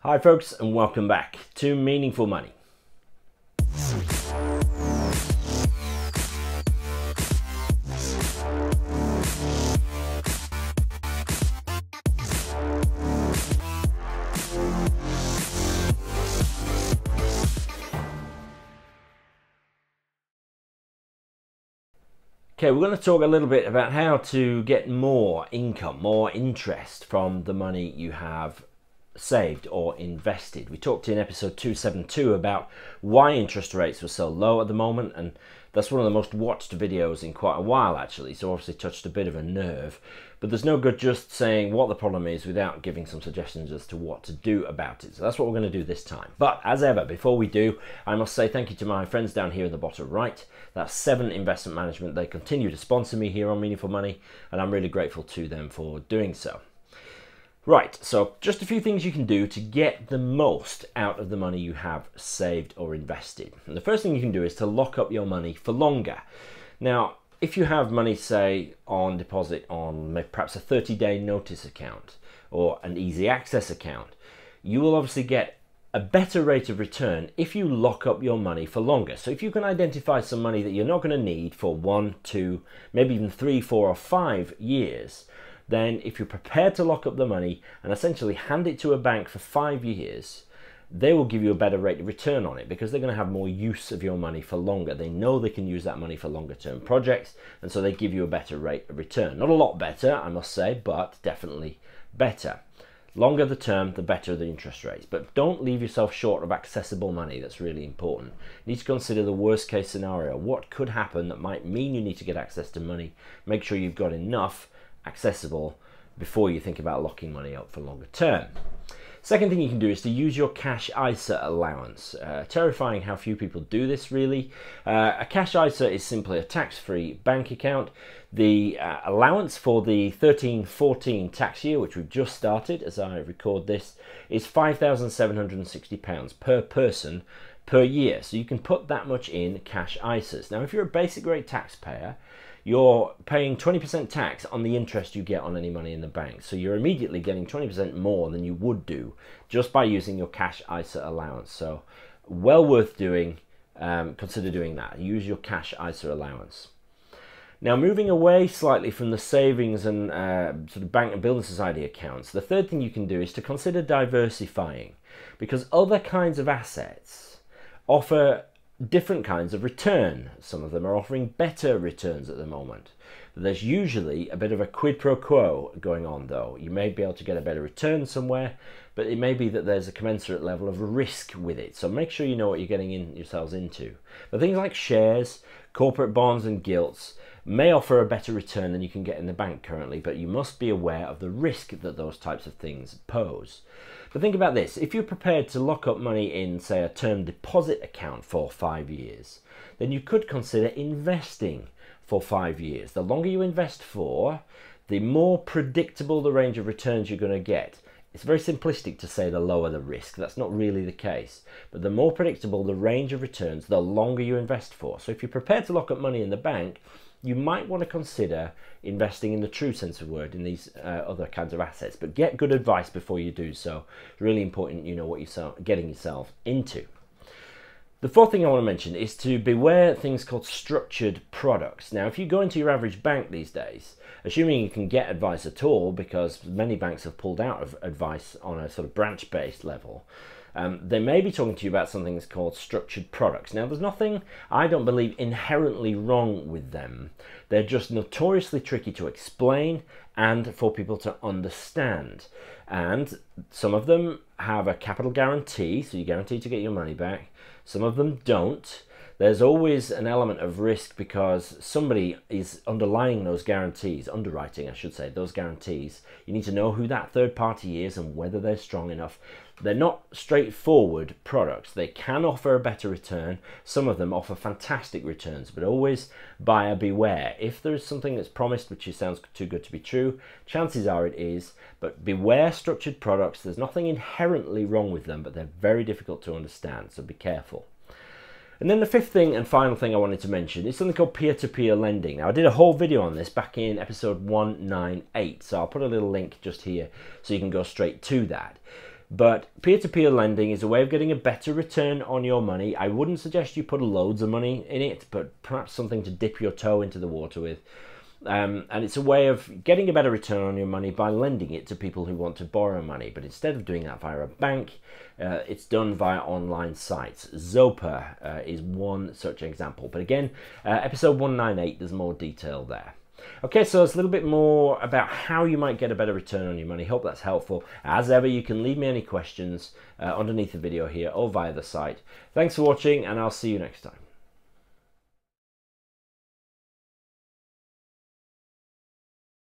Hi folks, and welcome back to Meaningful Money. Okay, we're going to talk a little bit about how to get more income, more interest from the money you have saved or invested. We talked in episode 272 about why interest rates were so low at the moment, and that's one of the most watched videos in quite a while actually, so obviously touched a bit of a nerve. But there's no good just saying what the problem is without giving some suggestions as to what to do about it. So that's what we're going to do this time. But as ever, before we do, I must say thank you to my friends down here in the bottom right. That's 7 Investment Management. They continue to sponsor me here on Meaningful Money, and I'm really grateful to them for doing so. Right, so just a few things you can do to get the most out of the money you have saved or invested. And the first thing you can do is to lock up your money for longer. Now, if you have money, say, on deposit on perhaps a 30-day notice account or an easy access account, you will obviously get a better rate of return if you lock up your money for longer. So if you can identify some money that you're not going to need for 1, 2, maybe even 3, 4 or 5 years, then if you're prepared to lock up the money and essentially hand it to a bank for 5 years, they will give you a better rate of return on it because they're going to have more use of your money for longer. They know they can use that money for longer term projects, and so they give you a better rate of return. Not a lot better, I must say, but definitely better. Longer the term, the better the interest rates. But don't leave yourself short of accessible money. That's really important. You need to consider the worst case scenario. What could happen that might mean you need to get access to money? Make sure you've got enough accessible before you think about locking money up for longer term. Second thing you can do is to use your cash ISA allowance. Terrifying how few people do this, really. A cash ISA is simply a tax-free bank account. The allowance for the 13-14 tax year, which we've just started as I record this, is £5,760 per person per year. So you can put that much in cash ISAs. Now, if you're a basic rate taxpayer, you're paying 20% tax on the interest you get on any money in the bank. So you're immediately getting 20% more than you would do just by using your cash ISA allowance. So well worth doing. Consider doing that. Use your cash ISA allowance. Now, moving away slightly from the savings and sort of bank and building society accounts, the third thing you can do is to consider diversifying, because other kinds of assets offer different kinds of return. Some of them are offering better returns at the moment. There's usually a bit of a quid pro quo going on though. You may be able to get a better return somewhere, but it may be that there's a commensurate level of risk with it. So make sure you know what you're getting yourselves into. But things like shares, corporate bonds and gilts may offer a better return than you can get in the bank currently, but you must be aware of the risk that those types of things pose. But think about this, if you're prepared to lock up money in, say, a term deposit account for 5 years, then you could consider investing for 5 years. The longer you invest for, the more predictable the range of returns you're going to get. It's very simplistic to say the lower the risk. That's not really the case. But the more predictable the range of returns, the longer you invest for. So if you're prepared to lock up money in the bank, you might want to consider investing in the true sense of the word in these other kinds of assets. But get good advice before you do so. It's really important you know what you're getting yourself into. The fourth thing I want to mention is to beware things called structured products. Now, if you go into your average bank these days, assuming you can get advice at all, because many banks have pulled out of advice on a sort of branch-based level, they may be talking to you about something that's called structured products. Now, there's nothing, I don't believe, inherently wrong with them. They're just notoriously tricky to explain and for people to understand. And some of them have a capital guarantee, so you're guaranteed to get your money back. Some of them don't. There's always an element of risk because somebody is underlying those guarantees, underwriting, I should say, those guarantees. You need to know who that third party is and whether they're strong enough. They're not straightforward products. They can offer a better return. Some of them offer fantastic returns, but always buyer beware. If there is something that's promised which sounds too good to be true, chances are it is, but beware structured products. There's nothing inherently wrong with them, but they're very difficult to understand, so be careful. And then the fifth thing and final thing I wanted to mention is something called peer-to-peer lending. Now, I did a whole video on this back in episode 198, so I'll put a little link just here so you can go straight to that. But peer-to-peer lending is a way of getting a better return on your money. I wouldn't suggest you put loads of money in it, but perhaps something to dip your toe into the water with. And it's a way of getting a better return on your money by lending it to people who want to borrow money. But instead of doing that via a bank, it's done via online sites. Zopa is one such example. But again, episode 198, there's more detail there. Okay, so it's a little bit more about how you might get a better return on your money. Hope that's helpful. As ever, you can leave me any questions underneath the video here or via the site. Thanks for watching, and I'll see you next time.